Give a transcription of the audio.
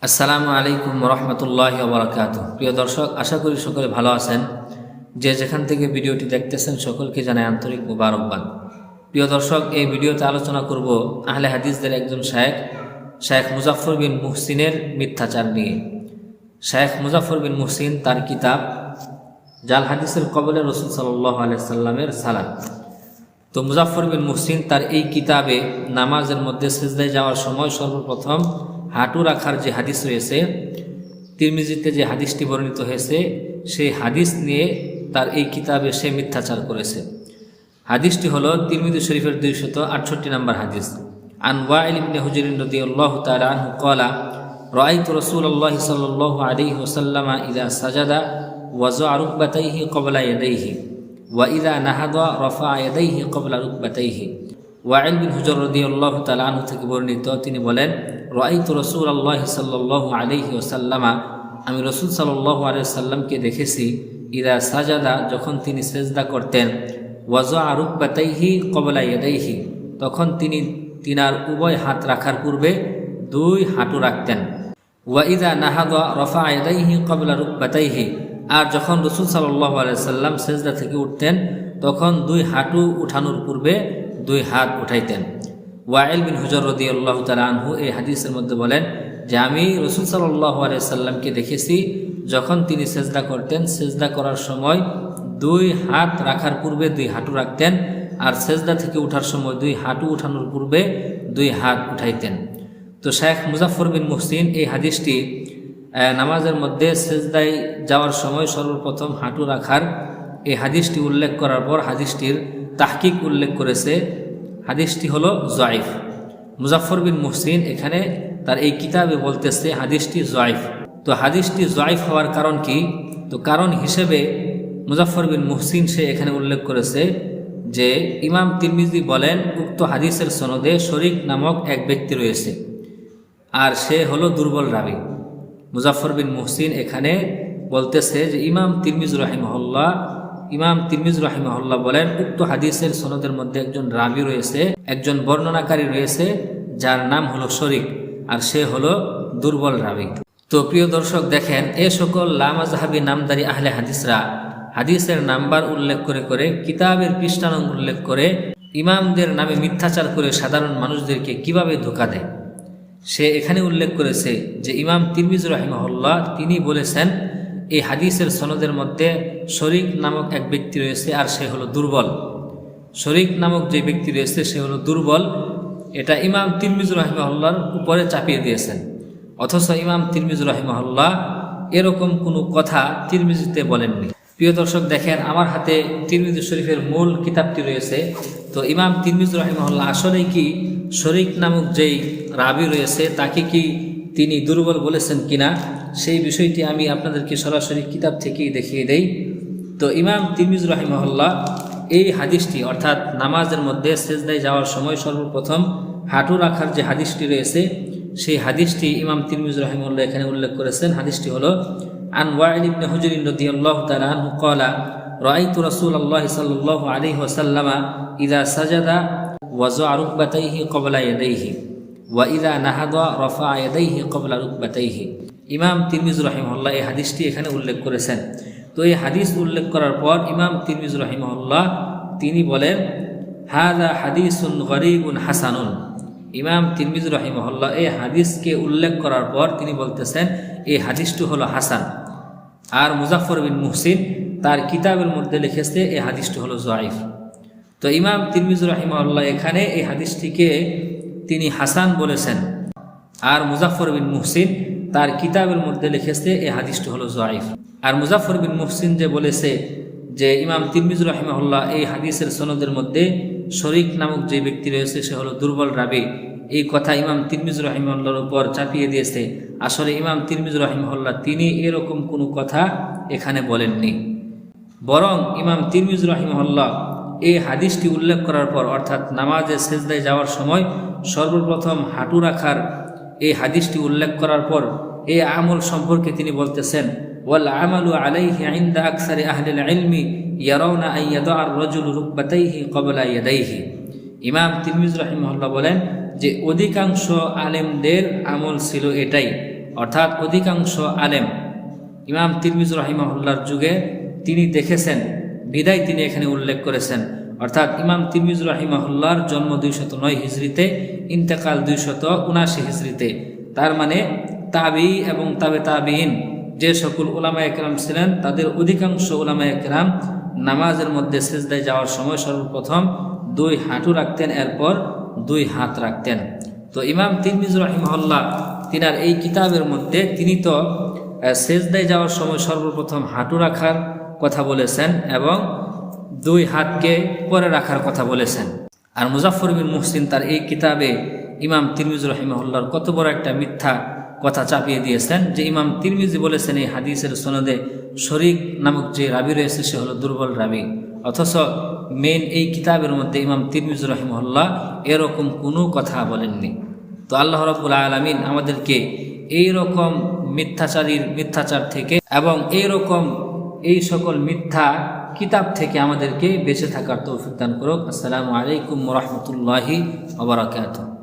আসসালামু আলাইকুম রহমতুল্লাহি ওয়া বারাকাতুহু। প্রিয় দর্শক, আশা করি সকলে ভালো আছেন। যে যেখান থেকে ভিডিওটি দেখতেছেন সকলকে জানাই আন্তরিক মুবারকবাদ। প্রিয় দর্শক, এই ভিডিওতে আলোচনা করব আহলে হাদিসদের একজন শায়েখ মুজাফফর বিন মুহসিনের মিথ্যাচার নিয়ে। শায়েখ মুজাফফর বিন মুহসিন তার কিতাব জাল হাদিসের কবলে রাসূল সাল্লাল্লাহু আলাইহি সাল্লামের সালাত। তো মুজাফফর বিন মুহসিন তার এই কিতাবে নামাজের মধ্যে সিজদায় যাওয়ার সময় সর্বপ্রথম হাঁটু রাখার যে হাদিস রয়েছে, তিরমিজিতে যে হাদিসটি বর্ণিত হয়েছে, সেই হাদিস নিয়ে তার এই কিতাবে সে মিথ্যাচার করেছে। হাদিসটি হলো তিরমিজি শরীফের 268 নম্বর হাদিস। আন ওয়াইল ইবনে হুজর রাদিয়াল্লাহু তাআলা আনহু ক্বালা রাআইতু রাসূলুল্লাহ সাল্লাল্লাহু আলাইহি ওয়াসাল্লাম ইযা সাজাদা ওয়াযা রুকবাতাইহি ক্বাবলা ইয়াদাইহি ওয়া ইযা নাহাদা রাফা ইয়াদাইহি ক্বাবলা রুকবাতাইহি। ওয়াইল বিন হুজর রাদিয়াল্লাহু তাআলা আনহু থেকে বর্ণিত, তিনি বলেন, রাআইতু রাসূলুল্লাহ সাল্লাল্লাহু আলাইহি ওয়াসাল্লাম, আমি রাসূল সাল্লাল্লাহু আলাইহি ওয়াসাল্লামকে দেখেছি, ইযা সাজাদা, যখন তিনি সিজদা করতেন, ওয়াযা রুকবাতাইহি ক্বাবলা ইয়াদাইহি, তখন তিনি তিনার উভয় হাত রাখার পূর্বে দুই হাঁটু রাখতেন। ওয়া ইযা নাহাদা রাফা ইয়াদাইহি ক্বাবলা রুকবাতাইহি, আর যখন রাসূল সাল্লাল্লাহু আলাইহি ওয়াসাল্লাম সিজদা থেকে উঠতেন তখন দুই হাঁটু উঠানোর পূর্বে দুই হাত উঠাইতেন। ওয়াইল বিন হুজর রাদিয়াল্লাহু তাআলা আনহু এই হাদিসের মধ্যে বলেন যে আমি রাসূল সাল্লাল্লাহু আলাইহি সাল্লামকে দেখেছি, যখন তিনি সিজদা করতেন, সিজদা করার সময় দুই হাত রাখার পূর্বে দুই হাঁটু রাখতেন, আর সিজদা থেকে ওঠার সময় দুই হাঁটু উঠানোর পূর্বে দুই হাত উঠাইতেন। তো শায়েখ মুজাফফর বিন মুহসিন এই হাদিসটি নামাজের মধ্যে সিজদায় যাওয়ার সময় সর্বপ্রথম হাঁটু রাখার এই হাদিসটি উল্লেখ করার পর হাদিসটির তাহকিক উল্লেখ করেছে। হাদিসটি হলো জয়ীফ। মুজাফফর বিন মুহসিন এখানে তার এই কিতাবে বলতেছে হাদিসটি জয়ীফ। তো হাদিসটি জয়ীফ হওয়ার কারণ কি? তো কারণ হিসেবে মুজাফফর বিন মুহসিন সে এখানে উল্লেখ করেছে যে ইমাম তিরমিজি বলেন উক্ত হাদিসের সনদে শরীক নামক এক ব্যক্তি রয়েছে, আর সে হলো দুর্বল রাবী। মুজাফফর বিন মুহসিন এখানে বলতেছে যে ইমাম তিরমিজি রাহিমাহুল্লাহ বলেন উক্ত হাদিসের সনদের মধ্যে একজন রাবী রয়েছে, একজন বর্ণনাকারী রয়েছে, যার নাম হলো শরীক, আর সে হলো দুর্বল রাবী। তো প্রিয় দর্শক, দেখেন, এ সকল লামাযহাবী নামদারি আহলে হাদিসরা হাদিসের নাম্বার উল্লেখ করে করে, কিতাবের পৃষ্ঠা নং উল্লেখ করে, ইমামদের নামে মিথ্যাচার করে সাধারণ মানুষদেরকে কিভাবে ধোঁকা দেয়। সে এখানে উল্লেখ করেছে যে ইমাম তিরমিজি রাহিমাহুল্লাহ তিনি বলেছেন এই হাদিসের সনদের মধ্যে শরীক নামক এক ব্যক্তি রয়েছে, আর সে হলো দুর্বল। শরীক নামক যে ব্যক্তি রয়েছে সে হলো দুর্বল, এটা ইমাম তিরমিজি রাহিমাহুল্লাহর উপরে চাপিয়ে দিয়েছেন। অথচ ইমাম তিরমিজি রাহিমাহুল্লাহ এরকম কোনো কথা তিরমিজিতে বলেননি। প্রিয় দর্শক, দেখেন, আমার হাতে তিরমিজি শরীফের মূল কিতাবটি রয়েছে। তো ইমাম তিরমিজি রাহিমাহুল্লাহ আসলেই কি শরীক নামক যেই রাবী রয়েছে তাকে কি তিনি দুর্বল বলেছেন কিনা, সেই বিষয়টি আমি আপনাদেরকে সরাসরি কিতাব থেকেই দেখিয়ে দেই। তো ইমাম তিরমিজি রাহিমাহুল্লাহ এই হাদিসটি, অর্থাৎ নামাজের মধ্যে সিজদায় যাওয়ার সময় সর্বপ্রথম হাঁটু রাখার যে হাদিসটি রয়েছে, সেই হাদিসটি ইমাম তিরমিজি রাহিমাহুল্লাহ এখানে উল্লেখ করেছেন। হাদিসটি হলো আন ওয়াইল ইবনে হুজর রাদিয়াল্লাহু তাআলা আনহু ক্বালা রাআইতু রাসূলুল্লাহ সাল্লাল্লাহু আলাইহি ওয়াসাল্লাম ইযা সাজাদা ওয়াযা রুকবাতাইহি ক্বাবলা ইয়াদাইহি ওয়া ইযা নাহাদা রাফা ইয়াদাইহি ক্বাবলা রুকবাতাইহি। ইমাম তিরমিজি রাহিমাহুল্লাহ এই হাদিসটি এখানে উল্লেখ করেছেন। তো এই হাদিস উল্লেখ করার পর ইমাম তিরমিজি রাহিমাহুল্লাহ তিনি বলেন হাযা হাদিসুন গরীবুন হাসানুন। ইমাম তিরমিজি রাহিমাহুল্লাহ এই হাদিসকে উল্লেখ করার পর তিনি বলতেছেন এই হাদিসটি হলো হাসান। আর মুজাফফর বিন মুহসিন তার কিতাবের মধ্যে লিখেছে এই হাদিসটি হলো জয়ীফ। তো ইমাম তিরমিজি রাহিমাহুল্লাহ এখানে এই হাদিসটিকে তিনি হাসান বলেছেন, আর মুজাফফর বিন মুহসিন তার কিতাবের মধ্যে লিখেছে এই হাদিসটি হলো জয়ীফ। আর মুজাফফর বিন মুহসিন যে বলেছে যে ইমাম তিরমিজি রাহিমাহুল্লাহ এই হাদিসের সনদের মধ্যে শরীক নামক যে ব্যক্তি রয়েছে সে হলো দুর্বল রাবী, এই কথা ইমাম তিরমিজি রাহিমাহুল্লাহর উপর চাপিয়ে দিয়েছে। আসলে ইমাম তিরমিজি রাহিমাহুল্লাহ তিনি এরকম কোনো কথা এখানে বলেননি, বরং ইমাম তিরমিজি রাহিমাহুল্লাহ এই হাদিসটি উল্লেখ করার পর, অর্থাৎ নামাজে সিজদায় যাওয়ার সময় সর্বপ্রথম হাঁটু রাখার এই হাদিসটি উল্লেখ করার পর এই আমল সম্পর্কে তিনি বলতেছেন ওয়াল আমালু আলাইহি ইনদা আকসারি আহলিল ইলমি ইয়ারাউনা আন ইয়াদা আর-রাজুলু রুকবাতাইহি ক্বাবলা ইয়াদাইহি। ইমাম তিরমিজি রাহিমাহুল্লাহ বলেন যে অধিকাংশ আলেমদের আমল ছিল এটাই, অর্থাৎ অধিকাংশ আলেম ইমাম তিরমিজি রাহিমাহুল্লাহর যুগে তিনি দেখেছেন বিদায় তিনি এখানে উল্লেখ করেছেন। অর্থাৎ ইমাম তিরমিজি রাহিমাহুল্লাহর জন্ম 209 হিজরিতে, ইন্তেকাল 279 হিজরিতে। তার মানে তাবি এবং তাবিঈন যে সকল উলামায়ে কেরাম ছিলেন তাদের অধিকাংশ উলামায়ে কেরাম নামাজের মধ্যে সিজদায় যাওয়ার সময় সর্বপ্রথম 2 হাঁটু রাখতেন, এরপর 2 হাত রাখতেন। তো ইমাম তিরমিজি রাহিমাহুল্লাহ তিনার এই কিতাবের মধ্যে তিনি তো সিজদায় যাওয়ার সময় সর্বপ্রথম হাঁটু রাখার কথা বলেছেন এবং 2 হাতকে পরে রাখার কথা বলেছেন। আর মুজাফফর বিন মুহসিন তার এই কিতাবে ইমাম তিরমিজি রাহিমাহুল্লাহর কত বড় একটা মিথ্যা কথা চাপিয়ে দিয়েছেন যে ইমাম তিরমিজি বলেছেন এই হাদিসের সনদে শরীক নামক যে রাবি রয়েছে সে হলো দুর্বল রাবি, অথচ মেন এই কিতাবের মধ্যে ইমাম তিরমিজি রাহিমাহুল্লাহ এরকম কোনো কথা বলেননি। তো আল্লাহ রাব্বুল আলামিন আমাদেরকে এইরকম মিথ্যাচার থেকে এবং এই সকল মিথ্যা কিতাব থেকে আমাদেরকে বেঁচে থাকার তৌফিক দান করুক। আসসালামু আলাইকুম ওয়া রাহমাতুল্লাহি ওয়া বারাকাতুহু।